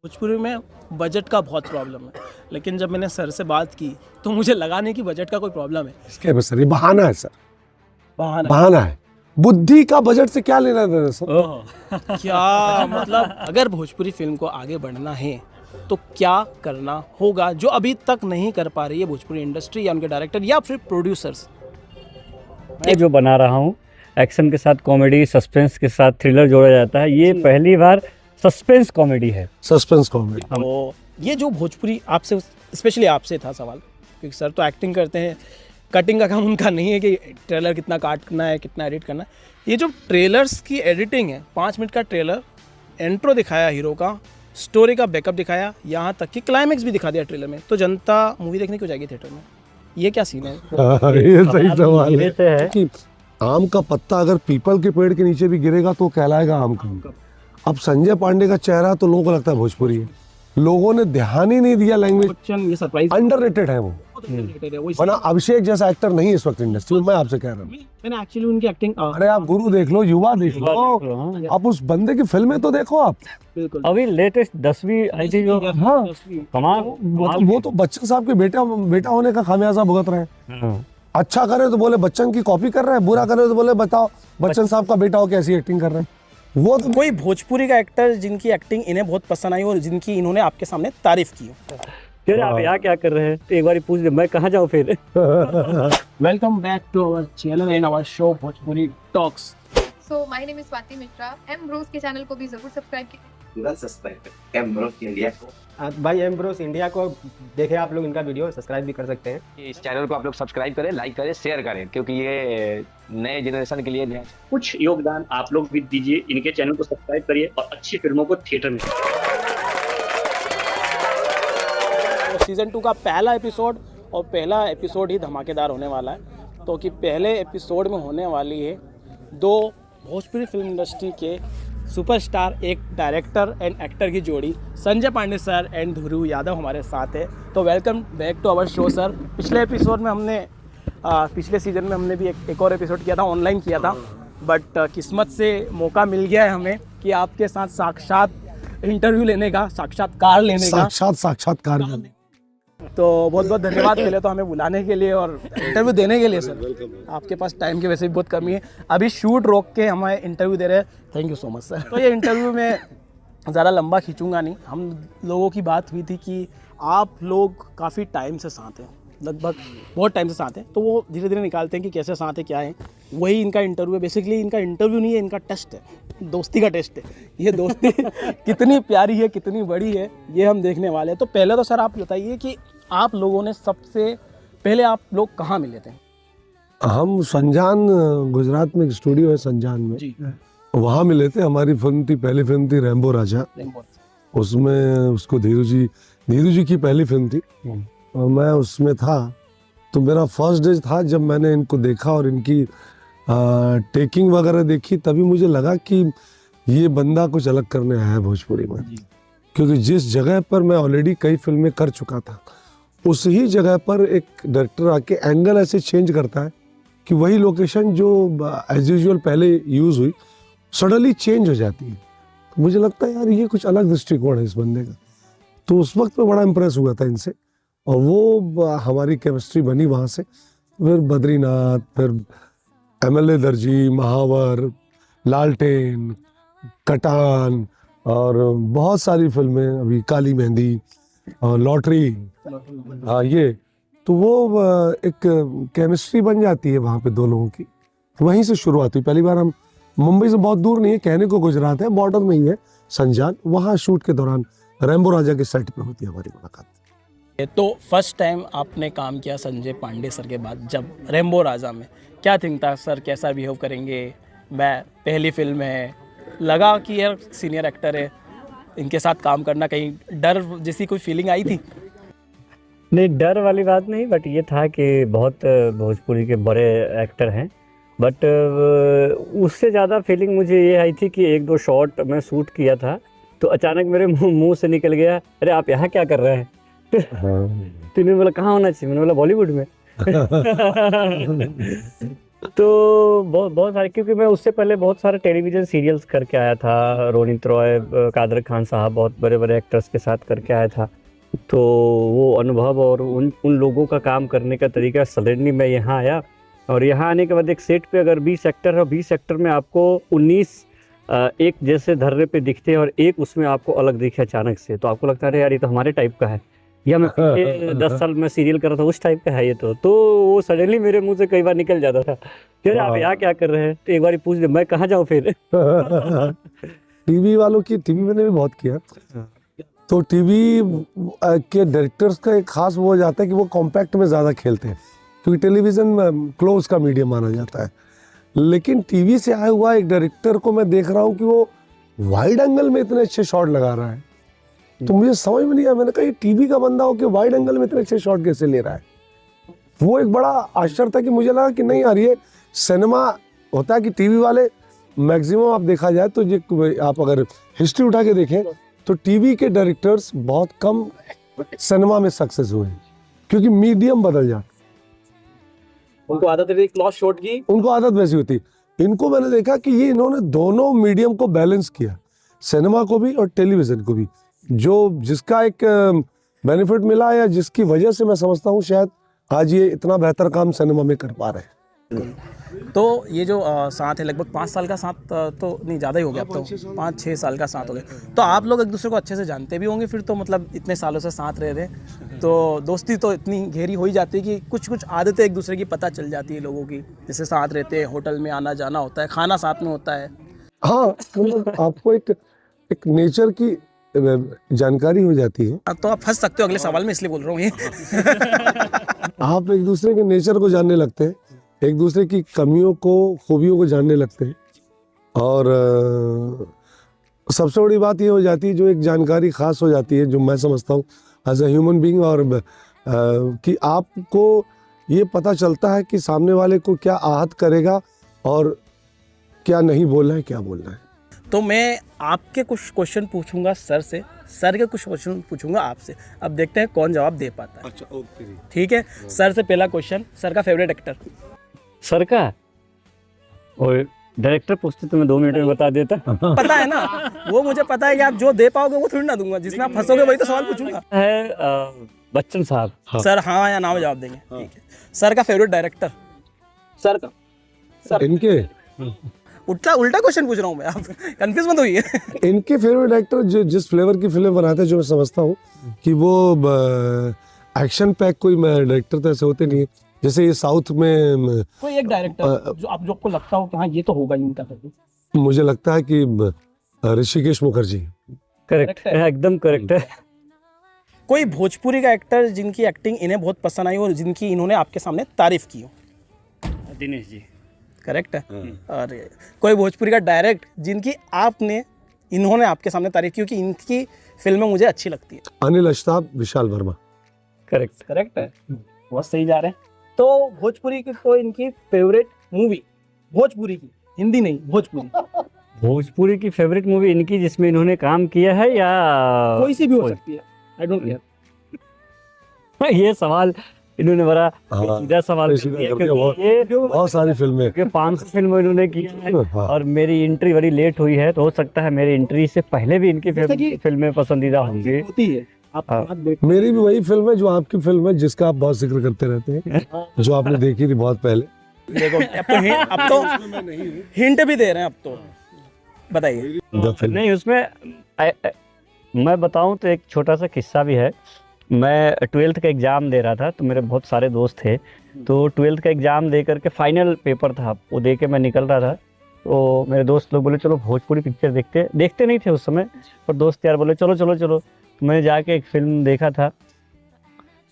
भोजपुरी में बजट का बहुत प्रॉब्लम है, लेकिन जब मैंने सर से बात की तो मुझे लगा नहीं कि बजट का कोई प्रॉब्लम है। इसके बस सर ये बहाना है सर, बहाना बहाना है। बुद्धि का बजट से क्या लेना देना सर? क्या मतलब अगर भोजपुरी फिल्म को आगे बढ़ना है तो क्या करना होगा जो अभी तक नहीं कर पा रही है भोजपुरी इंडस्ट्री या उनके डायरेक्टर या फिर प्रोड्यूसर्स? मैं जो बना रहा हूँ, एक्शन के साथ कॉमेडी, सस्पेंस के साथ थ्रिलर जोड़ा जाता है। ये पहली बार सस्पेंस कॉमेडी है। Suspense comedy. तो ये जो भोजपुरी आपसे स्पेशली आपसे था सवाल, क्योंकि सर तो एक्टिंग करते हैं, कटिंग का काम उनका नहीं है कि ट्रेलर कितना काटना है कितना एडिट करना है। ये जो ट्रेलर्स की एडिटिंग है, 5 मिनट का ट्रेलर, इंट्रो दिखाया हीरो का, स्टोरी का बैकअप दिखाया, यहाँ तक कि क्लाइमेक्स भी दिखा दिया ट्रेलर में, तो जनता मूवी देखने क्यों जाएगी थिएटर में? ये क्या सीन है? ये सही सवाल है कि आम का पत्ता अगर पीपल के पेड़ के नीचे भी गिरेगा तो कहलाएगा आम का। अब संजय पांडे का चेहरा तो लोगों को लगता है भोजपुरी है, लोगों ने ध्यान ही नहीं दिया लैंग्वेज। ये सरप्राइज अंडररेटेड है वो, वरना अभिषेक जैसा एक्टर नहीं इस वक्त इंडस्ट्री में। मैं आपसे कह रहा हूँ, मैंने एक्चुअली उनकी एक्टिंग अरे आप गुरु देख लो, युवा देख लो, आप उस बंदे की फिल्में तो देखो आप। बिल्कुल अभी लेटेस्ट 10वीं आई थी जो, हाँ कमाल। वो तो बच्चन साहब के बेटा होने का खामियाजा भुगत रहे हैं। अच्छा करे तो बोले बच्चन की कॉपी कर रहे हैं, बुरा करे तो बोले बताओ बच्चन साहब का बेटा हो कैसी एक्टिंग कर रहे हैं। वो तो कोई भोजपुरी का एक्टर जिनकी एक्टिंग इन्हें बहुत पसंद आई और जिनकी इन्होंने आपके सामने तारीफ की हो? फिर आप यहाँ क्या कर रहे हैं? एक बार पूछ ले, मैं कहाँ जाऊँ फिर? Welcome back to our channel and our show Bhojpuri talks. So my name is Swati Mishra. Ambrose के चैनल को भी जरूर सब्सक्राइब कीजिए। तुरंत सब्सक्राइब करें एम्ब्रोस इंडिया को। भाई एम्ब्रोस इंडिया को देखें आप लोग, इनका वीडियो सब्सक्राइब भी कर सकते हैं। इस चैनल को आप लोग सब्सक्राइब करें, लाइक करें, शेयर करें, क्योंकि ये नए जनरेशन के लिए कुछ योगदान आप लोग भी दीजिए। इनके चैनल को सब्सक्राइब करिए और अच्छी फिल्मों को थिएटर में। सीजन 2 का पहला एपिसोड और पहला एपिसोड ही धमाकेदार होने वाला है, तो कि पहले एपिसोड में होने वाली है 2 भोजपुरी फिल्म इंडस्ट्री के सुपरस्टार, एक डायरेक्टर एंड एक्टर की जोड़ी, संजय पांडे सर एंड ध्रुव यादव हमारे साथ है। तो welcome back to our show sir. पिछले एपिसोड में हमने पिछले सीजन में हमने भी एक और एपिसोड किया था, ऑनलाइन किया था, बट किस्मत से मौका मिल गया है हमें कि आपके साथ साक्षात इंटरव्यू लेने का, साक्षात्कार लेने का। साक्षात्कार। तो बहुत बहुत धन्यवाद पहले तो हमें बुलाने के लिए और इंटरव्यू देने के लिए सर। आपके पास टाइम की वैसे भी बहुत कमी है, अभी शूट रोक के हमें इंटरव्यू दे रहे हैं। Thank you so much sir. तो ये इंटरव्यू में ज़्यादा लंबा खींचूंगा नहीं। हम लोगों की बात हुई थी कि आप लोग काफ़ी टाइम से साथ हैं, लगभग बहुत टाइम से साथ हैं, तो वो धीरे धीरे निकालते हैं कि कैसे साथ है, क्या है। वही इनका इंटरव्यू है। बेसिकली इनका इंटरव्यू नहीं है, इनका टेस्ट है, दोस्ती का टेस्ट है। ये दोस्ती कितनी प्यारी है, कितनी बड़ी है, ये हम देखने वाले हैं। तो पहले तो सर आप बताइए कि आप लोगों ने सबसे पहले आप लोग कहाँ मिले थे? हम संजान, गुजरात में एक स्टूडियो है संजान में जी। वहाँ मिले थे। हमारी फिल्म थी, पहली फिल्म थी रैम्बो राजा। उसमें उसको धीरू जी की पहली फिल्म थी और मैं उसमें था। तो मेरा फर्स्ट डे था जब मैंने इनको देखा और इनकी टेकिंग वगैरह देखी, तभी मुझे लगा कि ये बंदा कुछ अलग करने आया है भोजपुरी में। क्योंकि जिस जगह पर मैं ऑलरेडी कई फिल्में कर चुका था, उसी जगह पर एक डायरेक्टर आके एंगल ऐसे चेंज करता है कि वही लोकेशन जो एज यूजुअल पहले यूज़ हुई सडनली चेंज हो जाती है। तो मुझे लगता है यार ये कुछ अलग दृष्टिकोण है इस बंदे का। तो उस वक्त मैं बड़ा इम्प्रेस हुआ था इनसे और वो हमारी केमिस्ट्री बनी वहाँ से। फिर बद्रीनाथ, फिर MLA दर्जी, महावर, लालटेन, कटान और बहुत सारी फिल्में, अभी काली मेहंदी और लॉटरी। हाँ, ये तो वो एक केमिस्ट्री बन जाती है वहाँ पे दो लोगों की। वहीं से शुरुआत हुई। पहली बार हम मुंबई से बहुत दूर नहीं है, कहने को गुजरात है, बॉर्डर में ही है संजान। वहाँ शूट के दौरान रैम्बो राजा के सेट पे होती है हमारी मुलाकात। तो फर्स्ट टाइम आपने काम किया संजय पांडे सर के बाद जब रैम्बो राजा में, क्या थिंक था सर कैसा बिहेव करेंगे? मैं पहली फिल्म है, लगा कि यार सीनियर एक्टर है, इनके साथ काम करना, कहीं डर जैसी कोई फीलिंग आई थी? नहीं, डर वाली बात नहीं, बट ये था कि बहुत भोजपुरी के बड़े एक्टर हैं। बट उससे ज़्यादा फीलिंग मुझे ये आई थी कि 1-2 शॉट मैं शूट किया था तो अचानक मेरे मुंह से निकल गया, अरे आप यहाँ क्या कर रहे हैं? तो इन्होंने बोला कहाँ होना चाहिए? मैंने बोला बॉलीवुड में। तो बहुत बहुत सारे, क्योंकि मैं उससे पहले बहुत सारे टेलीविज़न सीरियल्स करके आया था। रोनित रॉय, कादर खान साहब, बहुत बड़े बड़े एक्टर्स के साथ करके आया था। तो वो अनुभव और उन लोगों का काम करने का तरीका, सडनली मैं यहाँ आया और यहाँ आने के बाद एक सेट पे अगर 20 एक्टर है, 20 एक्टर में आपको 19 एक जैसे धर्रे पे दिखते हैं और एक उसमें आपको अलग दिखे अचानक से, तो आपको लगता है यार ये तो हमारे टाइप का है, या मैं पिछले 10 साल में सीरियल कर रहा था उस टाइप का है ये तो वो सडनली मेरे मुंह से कई बार निकल जाता था कि आप यहाँ क्या कर रहे हैं, तो एक बार पूछ दे मैं कहाँ जाऊँ फिर। टीवी वालों की, टीवी मैंने भी बहुत किया, तो टीवी के डायरेक्टर्स का एक खास वो हो जाता है कि वो कॉम्पैक्ट में ज़्यादा खेलते हैं, क्योंकि टेलीविज़न क्लोज का मीडियम माना जाता है। लेकिन टीवी से आया हुआ एक डायरेक्टर को मैं देख रहा हूँ कि वो वाइड एंगल में इतने अच्छे शॉट लगा रहा है, तो मुझे समझ में नहीं आया। मैंने कहा ये टीवी का बंदा हो कि वाइड एंगल में इतने अच्छे शॉट कैसे ले रहा है। वो एक बड़ा आश्चर्य था कि मुझे लगा कि नहीं यार, ये सिनेमा होता है कि टीवी वाले मैक्सिमम आप देखा जाए तो ये आप अगर हिस्ट्री उठा के देखें तो टीवी के डायरेक्टर्स बहुत कम सिनेमा में सक्सेस हुए हैं, क्योंकि मीडियम बदल जाता, उनको आदत है क्लॉज शॉट की, उनको आदत वैसी होती। इनको मैंने देखा कि ये इन्होंने दोनों मीडियम को बैलेंस किया, सिनेमा को भी और टेलीविज़न को भी, जो जिसका एक बेनिफिट मिला या जिसकी वजह से मैं समझता हूँ शायद आज ये इतना बेहतर काम सिनेमा में कर पा रहे हैं। तो ये जो साथ है लगभग 5 साल का साथ तो नहीं, ज़्यादा ही हो गया अब तो, 5-6 साल का साथ हो गया। तो आप लोग एक दूसरे को अच्छे से जानते भी होंगे फिर तो, मतलब इतने सालों से साथ रह रहे, तो दोस्ती तो इतनी गहरी हो ही जाती है कि कुछ कुछ आदतें एक दूसरे की पता चल जाती है लोगों की, जैसे साथ रहते हैं, होटल में आना जाना होता है, खाना साथ में होता है। हाँ, मतलब आपको एक नेचर की जानकारी हो जाती है। तो आप फंस सकते हो अगले सवाल में, इसलिए बोल रहा हूँ ये। आप एक दूसरे के नेचर को जानने लगते हैं, एक दूसरे की कमियों को, खूबियों को जानने लगते हैं, और सबसे बड़ी बात ये हो जाती है जो एक जानकारी खास हो जाती है, जो मैं समझता हूँ एज अ ह्यूमन बीइंग, और कि आपको ये पता चलता है कि सामने वाले को क्या आहत करेगा और क्या नहीं बोलना है, क्या बोलना है। तो मैं आपके कुछ क्वेश्चन पूछूंगा सर से, सर के कुछ क्वेश्चन पूछूंगा आपसे, अब देखते हैं कौन जवाब दे पाता है। अच्छा, ओके। ठीक है, सर से पहला क्वेश्चन, सर का फेवरेट एक्टर। सर का और डायरेक्टर पूछते तो मैं 2 मिनट में बता देता। पता है ना, वो मुझे पता है कि आप जो दे पाओगे वो थोड़ी ना दूंगा, जिसमें आप फंसोगे वही तो सवाल पूछूंगा। है बच्चन साहब। सर हाँ या ना में जवाब देंगे। ठीक है, सर का फेवरेट डायरेक्टर। सर का, इनके उल्टा क्वेश्चन पूछ रहा हूँ मैं, आप कंफ्यूज मत होइए। इनके फेवरेट एक्टर जो जिस फ्लेवर की फिल्म बनाते हैं, जो मैं समझता हूँ कि वो एक्शन पैक कोई डायरेक्टर तो ऐसे होते नहीं है, जैसे ये साउथ में कोई एक डायरेक्टर जो आपको लगता हो कि हाँ ये तो होगा इनका। मुझे लगता है कि ऋषिकेश मुखर्जी। करेक्ट है, एकदम करेक्ट है। कोई भोजपुरी का एक्टर जिनकी एक्टिंग इन्हें बहुत पसंद आई और जिनकी इन्होंने आपके सामने तारीफ की हो। दिनेश जी। करेक्ट है। और कोई भोजपुरी का डायरेक्ट जिनकी इन्होंने आपके सामने तारीफ की, क्योंकि इनकी फिल्में मुझे अच्छी लगती है। अनिल अष्टाप, विशाल वर्मा। करेक्ट है, बहुत सही जा रहे हैं। तो भोजपुरी की कोई इनकी फेवरेट मूवी, भोजपुरी की, हिंदी नहीं भोजपुरी की फेवरेट मूवी इनकी जिसमें इन्होंने काम किया है, या कोई सी भी हो सकती है, आई डोंट केयर। ये सवाल इन्होंने बड़ा सीधा सवाल सीधा किया, करके क्योंकि ये बहुत सारी फिल्में, 500 फिल्म इन्होंने की है, हाँ। और मेरी एंट्री बड़ी लेट हुई है, तो हो सकता है मेरी एंट्री से पहले भी इनकी फिल्में पसंदीदा होंगी। होती है। मेरी भी वही फिल्म है जो आपकी फिल्म है, जिसका आप बहुत जिक्र करते रहते हैं, जो आपने देखी थी बहुत पहले। देखो अब तो हिंट भी दे रहे हैं, अब तो बताइए। नहीं, उसमें मैं बताऊं तो एक छोटा सा किस्सा भी है। मैं 12th का एग्ज़ाम दे रहा था, तो मेरे बहुत सारे दोस्त थे, तो 12th का एग्ज़ाम दे करके फाइनल पेपर था, वो दे के मैं निकल रहा था, तो मेरे दोस्त लोग बोले चलो भोजपुरी पिक्चर देखते नहीं थे उस समय, पर दोस्त यार बोले चलो चलो चलो। तो मैंने जाके एक फ़िल्म देखा था,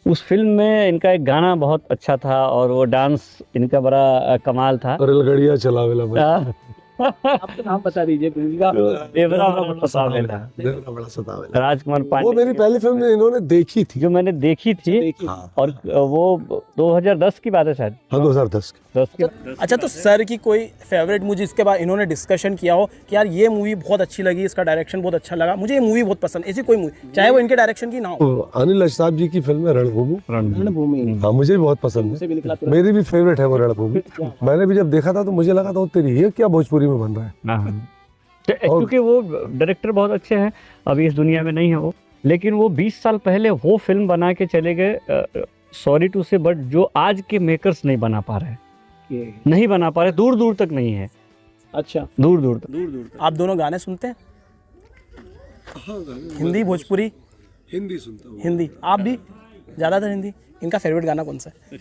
उस फिल्म में इनका एक गाना बहुत अच्छा था और वो डांस इनका बड़ा कमाल था। रेलगाड़ियाँ चलावेला भाई। आप तो नाम बता दीजिए मूवी का। देवरा बड़ा सावेला, देवरा बड़ा सतावेला। राजकुमार वो पांडे मेरी पहली फिल्म इन्होंने देखी थी। जो मैंने देखी थी, हाँ और वो 2010 की बात है शायद, हाँ 2010 की। 10 की। अच्छा, तो सर की कोई फेवरेट मूवी इसके बाद इन्होंने डिस्कशन किया हो कि यार ये मूवी बहुत अच्छी लगी, इसका डायरेक्शन बहुत अच्छा लगा, मुझे ये मूवी बहुत पसंद, ऐसी कोई मूवी चाहे वो इनके डायरेक्शन की ना हो? तो अनिल अशराफ जी की फिल्म है रणभूमि। रणभूमि हाँ मुझे भी बहुत पसंद से भी निकला है, मेरी भी फेवरेट है वो रणभूमि। मैंने भी जब देखा था तो मुझे लगा था तेरी ये क्या भोजपुरी में बन रहा है। हाँ। क्योंकि वो डायरेक्टर बहुत अच्छे हैं, अभी इस दुनिया में नहीं है वो, लेकिन वो 20 साल पहले वो फिल्म बना के चले गए, सॉरी टू से, बट जो आज के मेकर्स नहीं बना पा रहे, नहीं बना पा रहे, दूर दूर तक नहीं है। अच्छा, दूर दूर तक। आप दोनों गाने सुनते हैं? हिंदी, भोजपुरी? हिंदी सुनता हूँ। हिंदी। आप भी? ज़्यादातर हिंदी। इनका फेवरेट गाना कौन सा है?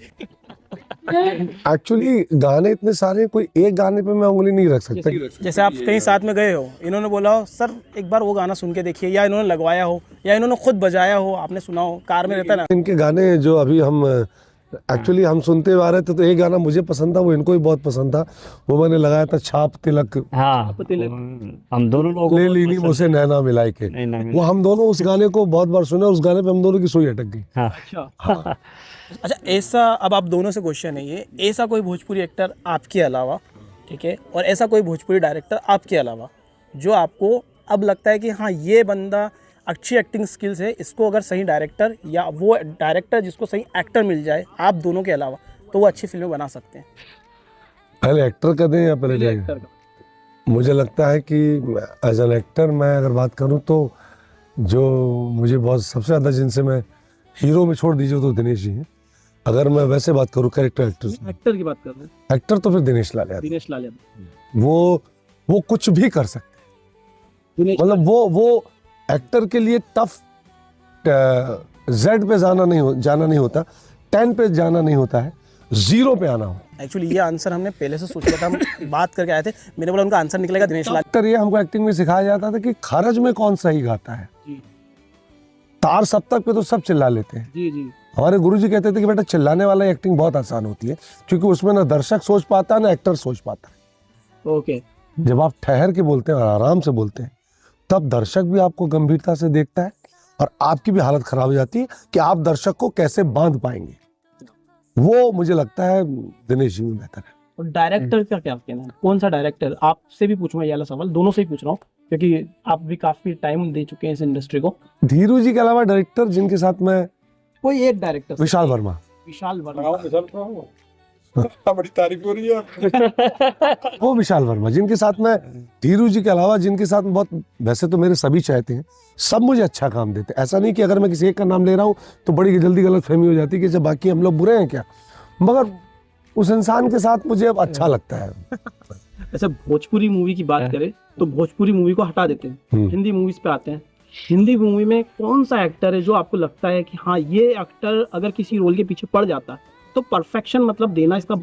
एक्चुअली गाने इतने सारे हैं, कोई एक गाने पे मैं उंगली नहीं रख सकता। जैसे आप कहीं साथ में गए हो, इन्होंने बोला हो सर एक बार वो गाना सुन के देखिए, या इन्होंने लगवाया हो, या इन्होंने खुद बजाया हो, आपने सुना हो, कार में रहता ना। इनके गाने जो अभी हम एक्चुअली हम सुनते हुए आ रहे थे, तो एक गाना मुझे पसंद था, वो इनको भी बहुत पसंद था, वो मैंने लगाया था, छाप तिलक हाँ, हम दोनों लोग ले लीनी मुझसे नैना मिलाई के। वो हम दोनों उस गाने को बहुत बार सुने और उस गाने पे हम दोनों की सुई अटक गई। अच्छा, अच्छा, ऐसा अब आप दोनों से क्वेश्चन है ये, ऐसा कोई भोजपुरी एक्टर आपके अलावा, ठीक है, और ऐसा कोई भोजपुरी डायरेक्टर आपके अलावा जो आपको अब लगता है कि हाँ ये बंदा अच्छी एक्टिंग स्किल्स है, इसको अगर सही डायरेक्टर या वो डायरेक्टर जिसको सही एक्टर मिल जाए आप दोनों के अलावा, तो वो अच्छी फिल्में बना सकते हैं? पहले एक्टर का दें या पहले एक्टर का? मुझे लगता है कि एज एन एक्टर मैं अगर बात करूं तो जो मुझे बहुत सबसे ज़्यादा जिनसे मैं हीरो में छोड़ दीजिए तो दिनेश जी हैं। अगर मैं वैसे बात करूं कैरेक्टर एक्टर की बात कर रहे हैं, एक्टर तो फिर दिनेश लाल यादव। दिनेश लाल यादव। वो कुछ भी कर सकते हैं, मतलब वो एक्टर के लिए टफ जेड पे जाना नहीं होता, 10 पे जाना नहीं होता है, 0 पे आना होता। एक्चुअली ये आंसर हमने पहले से सोच लिया था, हम बात करके आए थे, मैंने बोला उनका आंसर निकलेगा दिनेश लाल। एक्टर ये हमको एक्टिंग में सिखाया जाता था कि खरज में कौन सही गाता है, तार सप्तक पे तो सब चिल्ला लेते हैं। जी जी। हमारे गुरुजी कहते थे कि बेटा चिल्लाने वाला एक्टिंग बहुत आसान होती है, क्योंकि उसमें ना दर्शक सोच पाता है ना एक्टर सोच पाता है। ओके। जब आप ठहर के बोलते हैं और आराम से बोलते हैं, तब दर्शक भी आपको गंभीरता से देखता है और आपकी भी हालत खराब हो जाती है कि आप दर्शक को कैसे बांध पाएंगे। वो मुझे लगता है दिनेश जी में बेहतर है। और डायरेक्टर का क्या कहना है? कौन सा डायरेक्टर? आपसे भी पूछूंगा ये वाला सवाल, दोनों से ही पूछ रहा हूँ, क्योंकि आप भी काफी टाइम दे चुके हैं इस इंडस्ट्री को। धीरू जी के अलावा डायरेक्टर जिनके साथ मैं, कोई एक डायरेक्टर। विशाल वर्मा। विशाल वर्मा। बड़ी तारीफ हो रही है। वो विशाल वर्मा जिनके साथ मैं, धीरू जी के अलावा जिनके साथ बहुत, वैसे तो मेरे सभी चाहते हैं, सब मुझे अच्छा काम देते हैं। ऐसा नहीं कि अगर मैं किसी एक का नाम ले रहा हूँ तो बड़ी जल्दी गलतफहमी हो जाती है कि जब बाकी हम लोग बुरे हैं क्या, मगर उस इंसान के साथ मुझे अब अच्छा लगता है। ऐसे भोजपुरी मूवी की बात करें तो भोजपुरी मूवी को हटा देते हैं, हिंदी मूवीज पे आते हैं। हिंदी मूवी में कौन सा एक्टर है जो आपको लगता है कि हाँ ये एक्टर अगर किसी रोल के पीछे पड़ जाता है तो परफेक्शन, मतलब देना इसका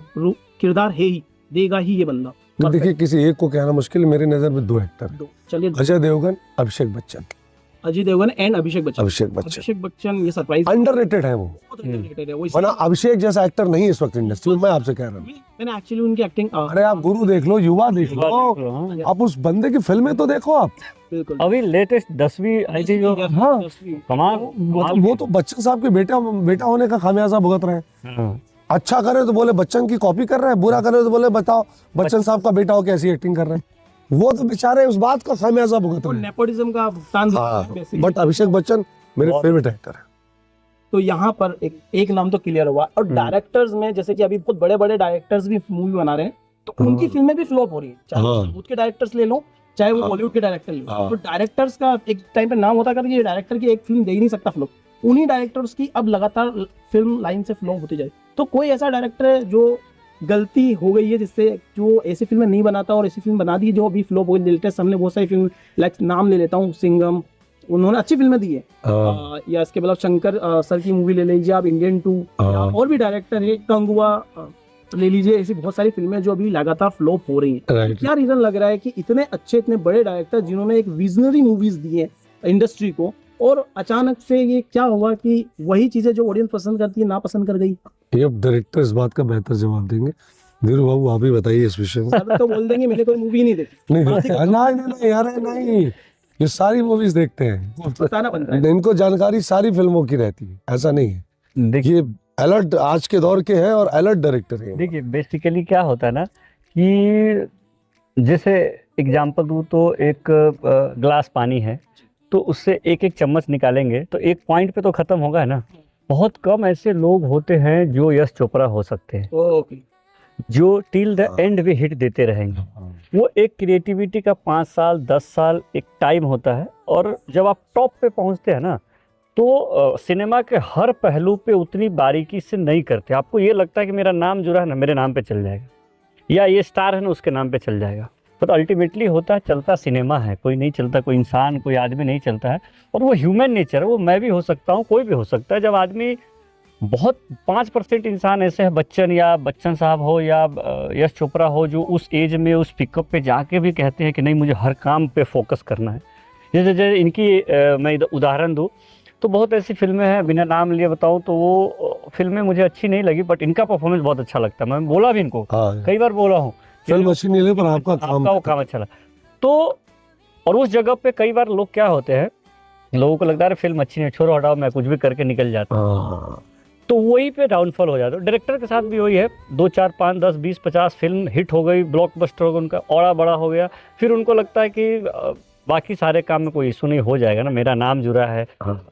किरदार है ही, देगा ही ये बंदा? देखिए किसी एक को कहना मुश्किल है, मेरे नजर में 2 एक्टर हैं। चलिए, अजय देवगन, अभिषेक बच्चन। अजय देवगन एंड अभिषेक बच्चन। अभिषेक बच्चन ये सरप्राइज अंडररेटेड है वो, है वो। वरना अभिषेक जैसा एक्टर नहीं इस वक्त इंडस्ट्री में, मैं आपसे कह रहा हूँ। मैंने एक्चुअली उनकी एक्टिंग, अरे आप गुरु देख लो, युवा देख लो, आप उस बंदे की फिल्में तो देखो आप। बिल्कुल। अभी लेटेस्ट 10वीं आई थी जो, हाँ कमाल। वो तो बच्चन साहब के बेटा होने का खामियाजा भुगत रहे हैं। अच्छा करे तो बोले बच्चन की कॉपी कर रहे हैं, बुरा करे तो बोले बताओ बच्चन साहब का बेटा हो कैसी एक्टिंग कर रहे हैं। वो तो बेचारे उस बात का खामियाजा भुगत रहे हैं। नेपोटिज्म का भुगतान। बट अभिषेक बच्चन मेरे फेवरेट एक्टर है। तो यहाँ पर एक नाम तो क्लियर हुआ। और डायरेक्टर्स में जैसे कि अभी बहुत बड़े बड़े डायरेक्टर्स भी मूवी बना रहे हैं, तो उनकी फिल्में भी फ्लॉप हो रही है, चाहे साउथ के डायरेक्टर्स ले लो चाहे वो बॉलीवुड के डायरेक्टर ले लो। तो डायरेक्टर्स का एक टाइम पे नाम होता कर ये डायरेक्टर की एक फिल्म दे ही नहीं सकता फ्लॉप, उन्हीं डायरेक्टर्स की अब लगातार फिल्म लाइन से फ्लॉप होती जाए। तो कोई ऐसा डायरेक्टर है जो गलती हो गई है जिससे जो ऐसी फिल्में नहीं बनाता और ऐसी फिल्म बना दी जो अभी फ्लॉप हो गई? लेटेस्ट हमने बहुत सारी फिल्म, लाइक नाम ले लेता हूँ, सिंघम, उन्होंने अच्छी फिल्में दी है, या इसके बाद शंकर सर की मूवी ले लीजिए आप, इंडियन 2, और भी डायरेक्टर है, कंगुआ ले लीजिए, ऐसी बहुत सारी फिल्में जो अभी लगातार फ्लॉप हो रही हैं। क्या रीजन लग रहा है कि इतने अच्छे इतने बड़े डायरेक्टर जिन्होंने एक विजनरी मूवीज दी है इंडस्ट्री को, और अचानक से ये क्या हुआ कि वही चीजें जो ऑडियंस पसंद करती है ना पसंद कर गई? ये अब डायरेक्टर इस बात का बेहतर जवाब देंगे। धीरू बाबू आप ही बताइए इस विषय में। सब तो बोल देंगे मैंने कोई मूवी नहीं देखी, नहीं नहीं यार नहीं, ये सारी मूवीज देखते हैं, बताना बनता है। इनको जानकारी सारी फिल्मों की रहती है, ऐसा नहीं है। देखिए ये अलर्ट आज के दौर के हैं और अलर्ट डायरेक्टर हैं। देखिए बेसिकली क्या होता है ना कि जैसे एग्जांपल दूँ तो एक ग्लास पानी है, तो उससे एक एक चम्मच निकालेंगे तो एक पॉइंट पे तो खत्म होगा है ना। बहुत कम ऐसे लोग होते हैं जो यश चोपड़ा हो सकते हैं, ओके, जो टिल द एंड भी हिट देते रहेंगे। वो एक क्रिएटिविटी का 5 साल 10 साल एक टाइम होता है, और जब आप टॉप पे पहुंचते हैं ना तो सिनेमा के हर पहलू पे उतनी बारीकी से नहीं करते। आपको ये लगता है कि मेरा नाम जुड़ा है ना, मेरे नाम पे चल जाएगा, या ये स्टार है ना उसके नाम पे चल जाएगा, पर अल्टीमेटली होता है चलता सिनेमा है, कोई नहीं चलता, कोई इंसान कोई आदमी नहीं चलता है। और वो ह्यूमन नेचर है, वो मैं भी हो सकता हूँ, कोई भी हो सकता है। जब आदमी बहुत 5% इंसान ऐसे है, बच्चन या बच्चन साहब हो या यश चोपड़ा हो, जो उस एज में उस पिकअप पे जाके भी कहते हैं कि नहीं मुझे हर काम पे फोकस करना है। जैसे इनकी मैं उदाहरण दूँ तो बहुत ऐसी फिल्में हैं, बिना नाम लिए बताऊँ तो वो फिल्में मुझे अच्छी नहीं लगी, बट इनका परफॉर्मेंस बहुत अच्छा लगता है। मैं बोला भी इनको, कई बार बोला हूँ फिल्म अच्छी नहीं लगी पर आपका वो काम अच्छा लगा। तो और उस जगह पे कई बार लोग क्या होते हैं, लोगों को लगता है फिल्म अच्छी नहीं, छोड़ो हटाओ, मैं कुछ भी करके निकल जाता हूँ, तो वही पे डाउनफॉल हो जाता है। डायरेक्टर के साथ भी वही है, 2 4 5 10 20 50 फिल्म हिट हो गई, ब्लॉकबस्टर हो गया, उनका औड़ा बड़ा हो गया, फिर उनको लगता है कि बाकी सारे काम में कोई इशू नहीं, हो जाएगा ना, मेरा नाम जुड़ा है,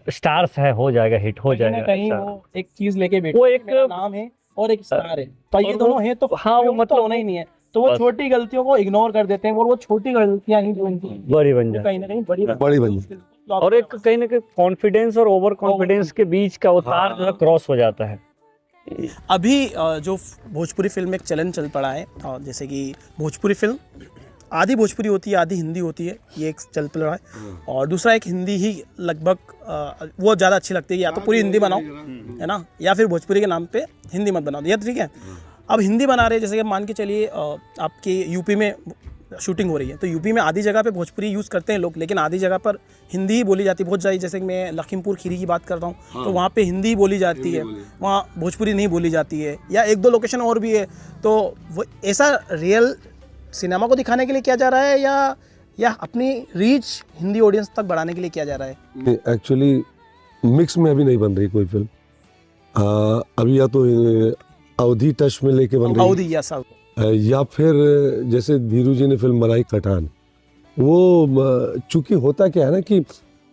स्टार्स है, हो जाएगा, हिट हो जाएगा। कहीं वो एक चीज लेके बैठे, वो एक नाम है और एक स्टार है, तो ये दोनों है तो हाँ, वो मतलब होना ही नहीं है, तो वो छोटी गलतियों को इग्नोर कर देते हैं, और वो छोटी गलतियां ही जो उनकी बड़ी बन जाती कहीं ना कहीं बड़ी बन जाती। और एक कहीं ना कहीं कॉन्फिडेंस और ओवर कॉन्फिडेंस के बीच का वो तार जो है क्रॉस हो जाता है। अभी जो भोजपुरी फिल्म एक चलन चल पड़ा है, जैसे कि भोजपुरी फिल्म आधी भोजपुरी होती है आधी हिंदी होती है, ये एक चल पड़ा है, और दूसरा एक हिंदी ही लगभग वो ज़्यादा अच्छी लगती है, या तो पूरी हिंदी बनाओ है ना, या फिर भोजपुरी के नाम पे हिंदी मत बनाओ, ये ठीक है। अब हिंदी बना रहे, जैसे कि मान के चलिए आपके यूपी में शूटिंग हो रही है, तो यूपी में आधी जगह पे भोजपुरी यूज़ करते हैं लोग, लेकिन आधी जगह पर हिंदी ही बोली जाती है बहुत ज़्यादा। जैसे कि मैं लखीमपुर खीरी की बात करता हूँ, तो वहाँ पे हिंदी ही बोली जाती है, वहाँ भोजपुरी नहीं बोली जाती है, या 1-2 लोकेशन और भी है। तो वो ऐसा रियल सिनेमा को दिखाने के लिए किया जा रहा है, या अपनी रीच हिंदी ऑडियंस तक बढ़ाने के लिए किया जा रहा है? एक्चुअली मिक्स में अभी नहीं बन रही कोई फिल्म, अभी या तो अवधी टच में लेके बन रही अवधी या साउथ, या फिर जैसे धीरू जी ने फिल्म बनाई कटान, वो चूंकि होता क्या है ना कि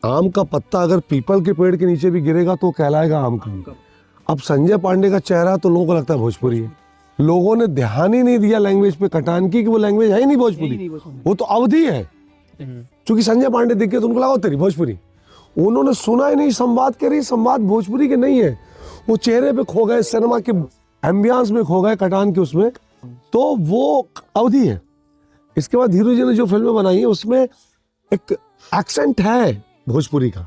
आम का पत्ता अगर पीपल के पेड़ के नीचे भी गिरेगा तो कहलाएगा आम का। अब संजय पांडे का चेहरा तो लोगों को लगता है भोजपुरी है, लोगों ने ध्यान ही नहीं दिया लैंग्वेज पे कटान की, कि वो लैंग्वेज है ही नहीं भोजपुरी, वो तो अवधी है। क्योंकि संजय पांडे दिख गए तो उनको लगा तेरी भोजपुरी, उन्होंने सुना ही नहीं, संवाद करी, संवाद भोजपुरी के नहीं है, वो चेहरे पे खो गए, सिनेमा के एम्बियंस में खो गए कटान के उसमें, तो वो अवधी है। इसके बाद धीरू जी ने जो फिल्में बनाई है उसमें एक एक्सेंट है भोजपुरी का,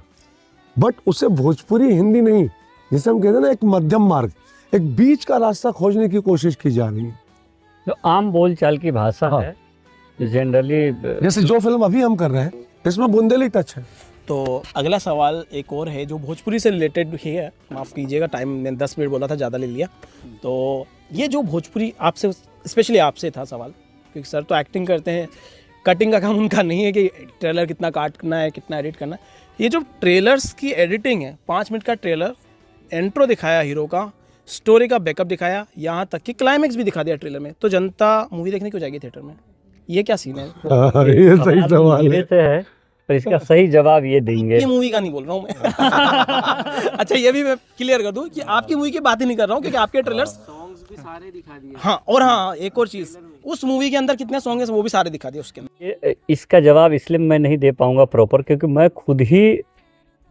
बट उसे भोजपुरी हिंदी नहीं, जिसे हम कहते हैं ना एक मध्यम मार्ग, एक बीच का रास्ता खोजने की कोशिश की जा रही है। जो आम बोलचाल की भाषा है जनरली, जैसे जो फिल्म अभी हम कर रहे हैं इसमें बुंदेली टच है। तो अगला सवाल एक और है जो भोजपुरी से रिलेटेड ही है, माफ़ कीजिएगा टाइम मैंने 10 मिनट बोला था, ज़्यादा ले लिया। तो ये जो भोजपुरी आपसे स्पेशली आपसे था सवाल, क्योंकि सर तो एक्टिंग करते हैं, कटिंग का काम उनका नहीं है कि ट्रेलर कितना काटना है कितना एडिट करना है। ये जो ट्रेलर्स की एडिटिंग है, 5 मिनट का ट्रेलर, इंट्रो दिखाया हीरो का, स्टोरी का बैकअप दिखाया, यहाँ तक कि क्लाइमैक्स भी दिखा दिया ट्रेलर में, तो जनता मूवी देखने क्यों जाएगी थिएटर में? ये क्या सीन है? ये सही सवाल है। है, पर इसका सही जवाब ये देंगे। ये मूवी का नहीं बोल रहा हूँ मैं। अच्छा ये भी मैं क्लियर कर दूं कि आपकी मूवी की बात ही नहीं कर रहा हूँ, क्योंकि आपके ट्रेलर्स सॉन्ग्स भी सारे दिखा दिए। हाँ, और हाँ एक और चीज़, उस मूवी के अंदर कितने सॉन्ग हैं वो भी सारे दिखा दिए उसके अंदर। इसका जवाब इसलिए मैं नहीं दे पाऊंगा प्रॉपर, क्योंकि मैं खुद ही,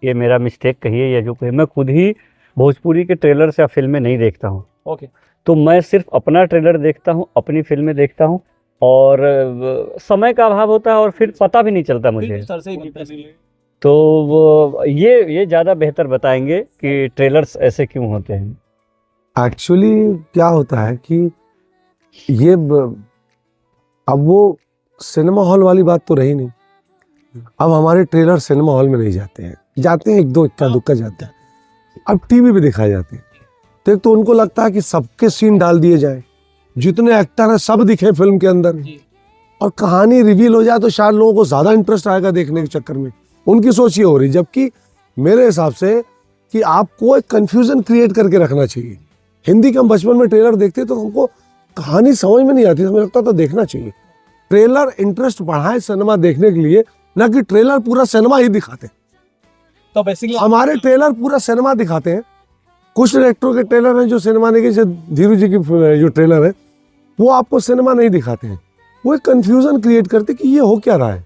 ये मेरा मिस्टेक कहिए या जो कहिए, मैं खुद ही भोजपुरी के ट्रेलर या फिल्में नहीं देखता हूँ। ओके, तो तो मैं सिर्फ अपना ट्रेलर देखता हूँ, अपनी फिल्में देखता हूँ, और समय का अभाव होता है और फिर पता भी नहीं चलता मुझे। सर से ही तो वो ये ज़्यादा बेहतर बताएंगे कि ट्रेलर्स ऐसे क्यों होते हैं। एक्चुअली क्या होता है कि ये अब वो सिनेमा हॉल वाली बात तो रही नहीं, अब हमारे ट्रेलर सिनेमा हॉल में नहीं जाते हैं, जाते हैं 1-2 इक्का दुक्का जाते हैं, अब टीवी पे दिखाए जाते हैं। तो एक तो उनको लगता है कि सबके सीन डाल दिए जाए, जितने एक्टर हैं सब दिखे फिल्म के अंदर, और कहानी रिवील हो जाए तो शायद लोगों को ज्यादा इंटरेस्ट आएगा देखने के चक्कर में। उनकी सोच ये हो रही, जबकि मेरे हिसाब से कि आपको एक कंफ्यूजन क्रिएट करके रखना चाहिए। हिंदी के हम बचपन में ट्रेलर देखते तो हमको कहानी समझ में नहीं आती, हमें लगता तो देखना चाहिए। ट्रेलर इंटरेस्ट बढ़ाए सिनेमा देखने के लिए, ना कि ट्रेलर पूरा सिनेमा ही दिखाते। तो बेसिकली हमारे ट्रेलर पूरा सिनेमा दिखाते हैं। कुछ डायरेक्टरों के ट्रेलर हैं जो सिनेमा नहीं, जैसे धीरू जी की जो ट्रेलर है वो आपको सिनेमा नहीं दिखाते हैं, वो एक कंफ्यूजन क्रिएट करते कि ये हो क्या रहा है।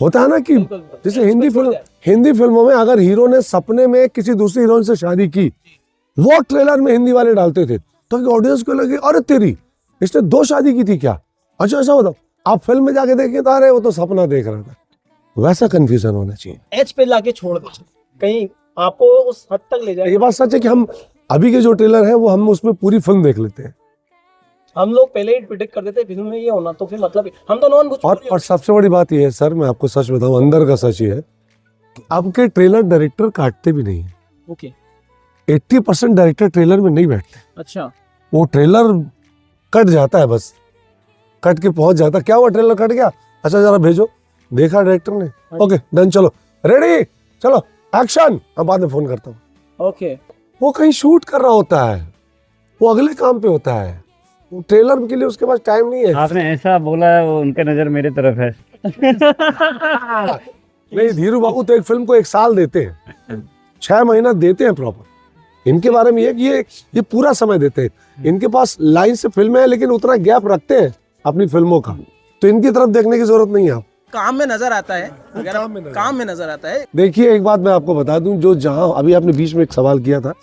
होता है ना कि जैसे हिंदी फिल्मों में अगर हीरो ने सपने में किसी दूसरी हीरोइन से शादी की, वो ट्रेलर में हिंदी वाले डालते थे तो ऑडियंस को लगे अरे तेरी इसने 2 शादी की थी क्या, अच्छा ऐसा बताओ। आप फिल्म में जाके देखें तो अरे वो तो सपना देख रहा था। वैसा कंफ्यूजन होना चाहिए। एज पे लाके छोड़ दो, कहीं आपको उस हद तक ले जाए। ये बात सच है कि हम अभी के जो ट्रेलर है वो हम उसमें पूरी फिल्म देख लेते हैं, हम लोग पहले ही प्रिडिक्ट कर देते फिल्म में ये होना, तो फिर मतलब हम तो नॉन और सबसे बड़ी बात ये है सर, मैं आपको सच बताऊं, अंदर का सच ये है कि अब के ट्रेलर डायरेक्टर काटते भी नहीं है। ओके 80% डायरेक्टर ट्रेलर में नहीं बैठते। अच्छा, वो ट्रेलर कट जाता है, बस कट के पहुंच जाता, क्या हुआ ट्रेलर कट गया, अच्छा जरा भेजो, देखा डायरेक्टर ने, ओके डन, चलो रेडी, चलो एक्शन, अब बाद में फोन करता हूँ। ओके वो कहीं शूट कर रहा होता है, वो अगले काम पे होता है, वो ट्रेलर के लिए उसके पास टाइम नहीं है। आपने ऐसा बोला है, वो उनका नजर मेरे तरफ है। नहीं, धीरू बाबू तो एक फिल्म को 1 साल देते हैं, 6 महीना देते हैं प्रॉपर। इनके बारे में ये पूरा समय देते हैं। इनके पास लाइन से फिल्में हैं लेकिन उतना गैप रखते हैं अपनी फिल्मों का, तो इनकी तरफ देखने की जरूरत नहीं है। आप काम में नजर आता है, अगर काम में नजर आता है। देखिए एक बात मैं आपको बता दूं, जो जहां अभी आपने बीच में एक सवाल किया था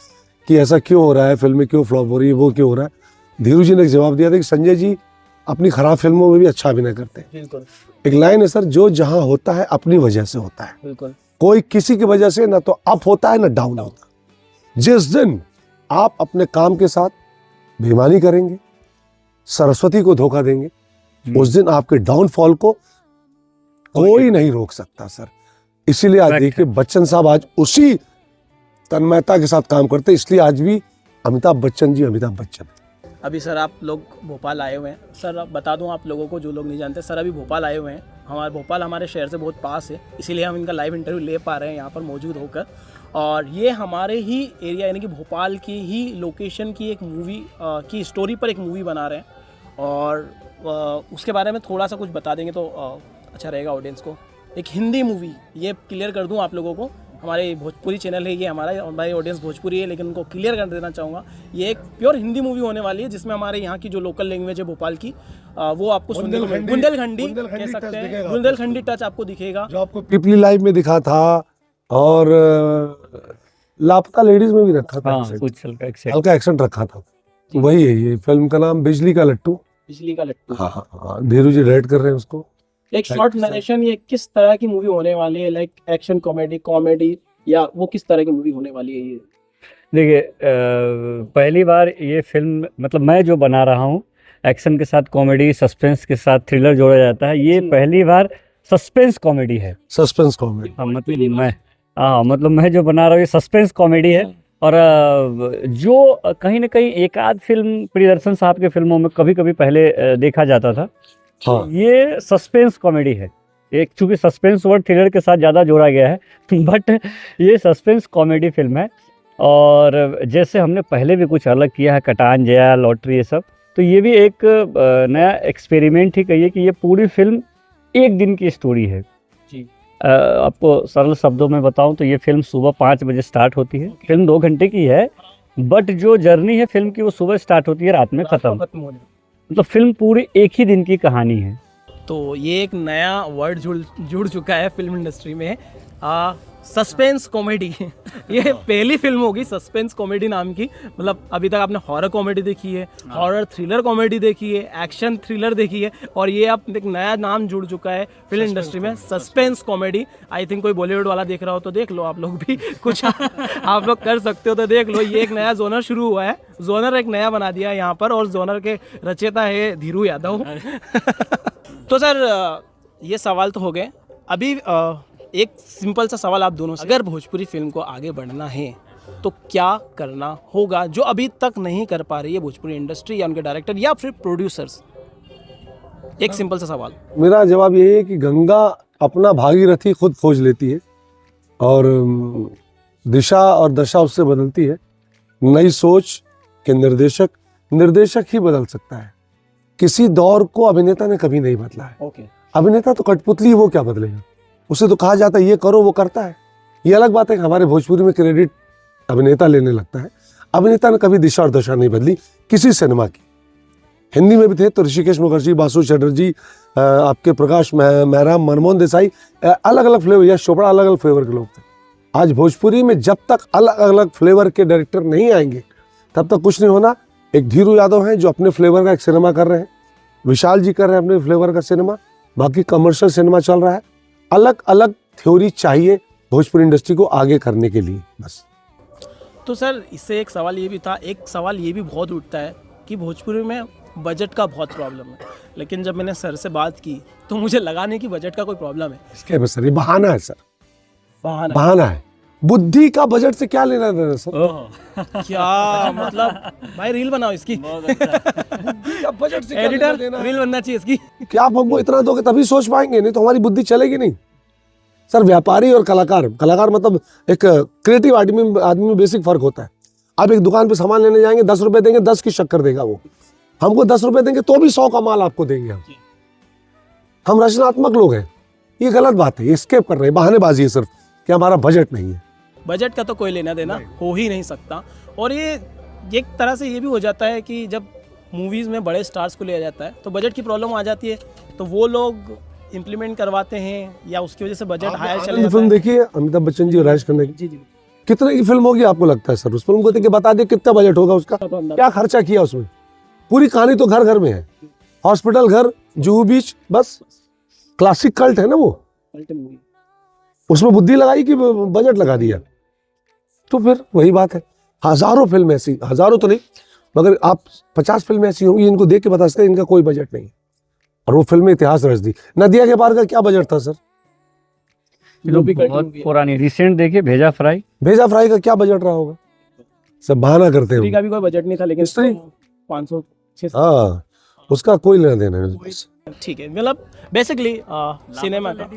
कि ऐसा क्यों हो रहा है, फिल्में क्यों फ्लॉप हो रही है, वो क्यों हो रहा है, धीरू जी ने एक जवाब दिया था कि संजय जी अपनी खराब फिल्मों में भी अच्छा अभिनय करते हैं। बिल्कुल एक लाइन है सर, जो जहां होता है अपनी वजह से होता है, बिल्कुल, कोई किसी की वजह से ना तो अप होता है ना डाउन होता। जिस दिन आप अपने काम के साथ बेईमानी करेंगे, सरस्वती को धोखा देंगे, उस दिन आपके डाउनफॉल को कोई नहीं रोक सकता सर। इसीलिए आज देखिए बच्चन साहब आज उसी तन्मयता के साथ काम करते हैं, इसलिए आज भी अमिताभ बच्चन जी अमिताभ बच्चन। अभी सर आप लोग भोपाल आए हुए हैं। सर अब बता दूं आप लोगों को जो लोग नहीं जानते, सर अभी भोपाल आए हुए हैं। भोपाल हमारे शहर से बहुत पास है, इसीलिए हम इनका लाइव इंटरव्यू ले पा रहे हैं यहाँ पर मौजूद होकर। और ये हमारे ही एरिया यानी कि भोपाल की ही लोकेशन की एक मूवी की स्टोरी पर एक मूवी बना रहे हैं, और उसके बारे में थोड़ा सा कुछ बता देंगे तो अच्छा रहेगा ऑडियंस को। एक हिंदी मूवी, ये क्लियर कर दूं आप लोगों को, हमारे भोजपुरी चैनल है ये, हमारी ऑडियंस भोजपुरी है, लेकिन उनको क्लियर कर देना चाहूँगा, ये एक प्योर हिंदी मूवी होने वाली है जिसमें हमारे यहाँ की जो लोकल लैंग्वेज है भोपाल की वो आपको सुनने को मिलेगी। बुंदेलखंडी कह सकते हैं, बुंदेलखंडी टच आपको दिखेगा, जो आपको पीपली लाइव में दिखा था और लापता लेडीज में भी रखा था, कुछ हल्का एक्सेंट रखा था। वही है ये फिल्म का नाम, बिजली का लट्टू। बिजली का लट्टू। हाँ, धीरू जी डायरेक्ट कर रहे हैं उसको। एक शॉर्ट नरेशन, ये किस तरह की मूवी होने वाली है, लाइक एक्शन कॉमेडी या वो किस तरह की मूवी होने वाली है ये? देखिए पहली बार ये फिल्म, मतलब मैं जो बना रहा हूँ, एक्शन के साथ कॉमेडी, सस्पेंस के साथ थ्रिलर जोड़ा जाता है, ये पहली बार सस्पेंस कॉमेडी है। सस्पेंस कॉमेडी, मतलब मैं जो बना रहा हूँ ये सस्पेंस कॉमेडी है। और जो कहीं ना कहीं एक आध फिल्म प्रियदर्शन साहब के फिल्मों में कभी कभी पहले देखा जाता था, हाँ। ये सस्पेंस कॉमेडी है। एक चूंकि सस्पेंस वर्ड थ्रिलर के साथ ज़्यादा जोड़ा गया है, बट ये सस्पेंस कॉमेडी फिल्म है। और जैसे हमने पहले भी कुछ अलग किया है, कटान, जया, लॉटरी, ये सब, तो ये भी एक नया एक्सपेरिमेंट ही कहिए कि ये पूरी फिल्म एक दिन की स्टोरी है जी। आपको सरल शब्दों में बताऊं तो ये फिल्म सुबह 5 बजे स्टार्ट होती है। फिल्म 2 घंटे की है, बट जो जर्नी है फिल्म की वो सुबह स्टार्ट होती है, रात में ख़त्म। मतलब फिल्म पूरी एक ही दिन की कहानी है। तो ये एक नया वर्ड जुड़ चुका है फिल्म इंडस्ट्री में, सस्पेंस कॉमेडी। ये पहली फिल्म होगी सस्पेंस कॉमेडी नाम की। मतलब अभी तक आपने हॉरर कॉमेडी देखी है, हॉरर थ्रिलर कॉमेडी देखी है, एक्शन थ्रिलर देखी है, और ये अब एक नया नाम जुड़ चुका है फिल्म इंडस्ट्री में, सस्पेंस कॉमेडी। आई थिंक कोई बॉलीवुड वाला देख रहा हो तो देख लो, आप लोग भी कुछ आप लोग कर सकते हो तो देख लो। ये एक नया जोनर शुरू हुआ है, जोनर एक नया बना दिया है यहाँ पर, और जोनर के रचयिता है धीरू यादव। तो सर ये सवाल तो हो गए। अभी एक सिंपल सा सवाल आप दोनों से, अगर भोजपुरी फिल्म को आगे बढ़ना है तो क्या करना होगा जो अभी तक नहीं कर पा रही है भोजपुरी इंडस्ट्री या उनके डायरेक्टर या फिर प्रोड्यूसर्स? एक सिंपल सा सवाल। मेरा जवाब यही है कि गंगा अपना भागीरथी खुद खोज लेती है और दिशा और दशा उससे बदलती है। नई सोच के निर्देशक ही बदल सकता है। किसी दौर को अभिनेता ने कभी नहीं बदला है। ओके। अभिनेता तो कठपुतली, वो क्या बदलेगा? उसे तो कहा जाता है ये करो, वो करता है। ये अलग बात है कि हमारे भोजपुरी में क्रेडिट अभिनेता लेने लगता है। अभिनेता ने कभी दिशा और दशा नहीं बदली किसी सिनेमा की। हिंदी में भी थे तो ऋषिकेश मुखर्जी, बासु चटर्जी, आपके प्रकाश मेहराम, मनमोहन देसाई, अलग अलग फ्लेवर, यश चोपड़ा, अलग अलग फ्लेवर के लोग थे। आज भोजपुरी में जब तक अलग अलग फ्लेवर के डायरेक्टर नहीं आएंगे तब तक कुछ नहीं होना। एक धीरू यादव हैं जो अपने फ्लेवर का एक सिनेमा कर रहे हैं, विशाल जी कर रहे हैं अपने फ्लेवर का सिनेमा, बाकी कमर्शियल सिनेमा चल रहा है। अलग अलग थ्योरी चाहिए भोजपुरी इंडस्ट्री को आगे करने के लिए, बस। तो सर इससे एक सवाल ये भी था, एक सवाल ये भी बहुत उठता है कि भोजपुरी में बजट का बहुत प्रॉब्लम है, लेकिन जब मैंने सर से बात की तो मुझे लगा नहीं कि बजट का कोई प्रॉब्लम है। इसके में सर ये बहाना है सर, बहाना बहाना है। बुद्धि का बजट से क्या लेना देना सर? क्या मतलब? भाई रील बनाओ इसकी। बजट से एडिटर रील बनना चाहिए इसकी। क्या आप हमको इतना दोगे तभी सोच पाएंगे, नहीं तो हमारी बुद्धि चलेगी नहीं सर। व्यापारी और कलाकार मतलब एक क्रिएटिव आदमी में बेसिक फर्क होता है। आप एक दुकान पे सामान लेने जाएंगे, 10 रुपए देंगे, 10 की शक्कर देगा वो। हमको 10 रुपए देंगे तो भी 100 का माल आपको देंगे हम रचनात्मक लोग हैं। ये गलत बात है, ये स्केप कर रहे हैं, बहानेबाजी है सिर्फ कि हमारा बजट नहीं है। बजट का तो कोई लेना देना हो ही नहीं सकता। और ये एक तरह से ये भी हो जाता है कि जब मूवीज़ में बड़े स्टार्स को लिया जाता है तो बजट की प्रॉब्लम आ जाती है, तो वो लोग इम्प्लीमेंट करवाते हैं या उसकी वजह से बजट हायर चले जाता है। फिल्म देखिए अमिताभ बच्चन जी और राजेश खन्ना की, जी। कितने की फिल्म होगी आपको लगता है सर? उस फिल्म को देख के बता दे कितना बजट होगा उसका, क्या खर्चा किया उसमें। पूरी कहानी तो घर घर में है, हॉस्पिटल घर, जुहू बीच, बस क्लासिक कल्ट है ना वो। उसमें बुद्धि लगाई कि बजट लगा दिया, तो फिर वही बात है। हजारों फिल्म ऐसी, हजारों तो नहीं मगर आप 50 फिल्में ऐसी होंगी इनको देख के बता सकते हैं इनका कोई बजट नहीं, और वो फिल्में इतिहास रच दी। नदिया के पार का क्या बजट था सर? बहुत पुरानी, रिसेंट देखिए भेजा फ्राई का क्या बजट रहा होगा? सब बहाना करते हैं। का भी कोई बजट नहीं था, लेकिन स्त्री 500-600। हाँ, उसका कोई लेना देना नहीं। ठीक है, मतलब बेसिकली सिनेमा का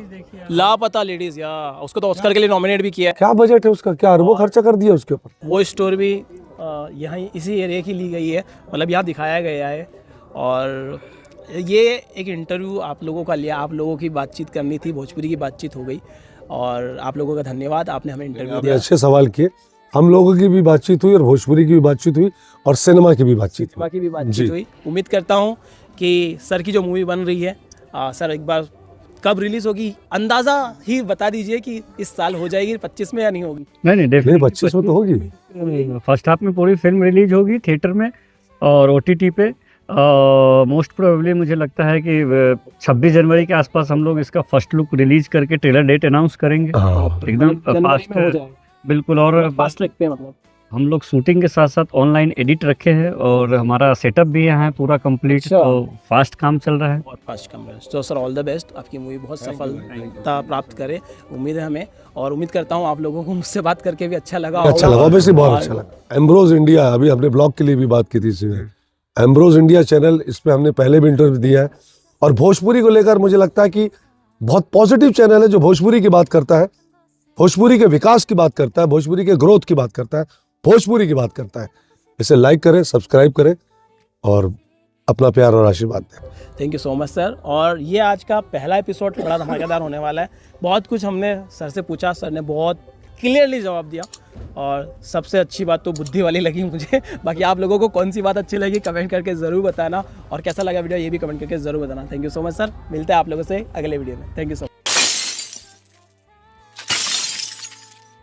लापता लेडीज, या उसको तो ऑस्कर के लिए नॉमिनेट भी किया है। क्या बजट है उसका, क्या अरबों खर्चा कर दिया उसके ऊपर। वो स्टोरी भी यहाँ इसी एरिया की ली गई है, मतलब यहाँ दिखाया गया है। और ये एक इंटरव्यू आप लोगों का लिया, आप लोगों की बातचीत करनी थी, भोजपुरी की बातचीत हो गई, और आप लोगों का धन्यवाद, आपने हमें इंटरव्यू दिया। अच्छे सवाल किए। हम लोगों की भी बातचीत हुई और भोजपुरी की भी बातचीत हुई और सिनेमा की भी बातचीत हुई। उम्मीद करता हूँ कि सर की जो मूवी बन रही है, सर एक बार कब रिलीज होगी अंदाजा ही बता दीजिए कि इस साल हो जाएगी 25 में या नहीं होगी? नहीं डेफिनेटली 25 में तो होगी। फर्स्ट हाफ में पूरी फिल्म रिलीज होगी थिएटर में और OTT पे। मोस्ट प्रोबेबली मुझे लगता है कि 26 जनवरी के आसपास हम लोग इसका फर्स्ट लुक रिलीज करके ट्रेलर डेट अनाउंस करेंगे एकदम फास्ट, बिल्कुल। और फास्ट ट्रैक पे मतलब हम लोग शूटिंग के साथ साथ ऑनलाइन एडिट रखे हैं और हमारा सेटअप भी यहाँ है पूरा कंप्लीट, तो फास्ट काम चल रहा है। बहुत फास्ट काम है। तो सर ऑल द बेस्ट, आपकी मूवी बहुत सफलता प्राप्त करे, उम्मीद है हमें, और उम्मीद करता हूँ आप लोगों को मुझसे बात करके भी अच्छा लगा। ऑब्वियसली बहुत अच्छा लगा। एम्ब्रोज इंडिया, अभी अपने ब्लॉग के लिए भी बात की थी इसमें, एम्ब्रोज इंडिया चैनल, इस पे हमने पहले भी इंटरव्यू दिया है और भोजपुरी को लेकर मुझे लगता है कि बहुत पॉजिटिव चैनल है जो भोजपुरी की बात करता है, भोजपुरी के विकास की बात करता है, भोजपुरी के ग्रोथ की बात करता है, भोजपुरी की बात करता है। इसे लाइक करें, सब्सक्राइब करें और अपना प्यार और आशीर्वाद दें। Thank you so much sir. और ये आज का पहला एपिसोड बड़ा धमाकेदार होने वाला है। बहुत कुछ हमने सर से पूछा, सर ने बहुत क्लियरली जवाब दिया, और सबसे अच्छी बात तो बुद्धि वाली लगी मुझे। बाकी आप लोगों को कौन सी बात अच्छी लगी कमेंट करके ज़रूर बताना, और कैसा लगा वीडियो ये भी कमेंट करके ज़रूर बताना। Thank you so much sir, मिलते हैं आप लोगों से अगले वीडियो में। Thank you so much.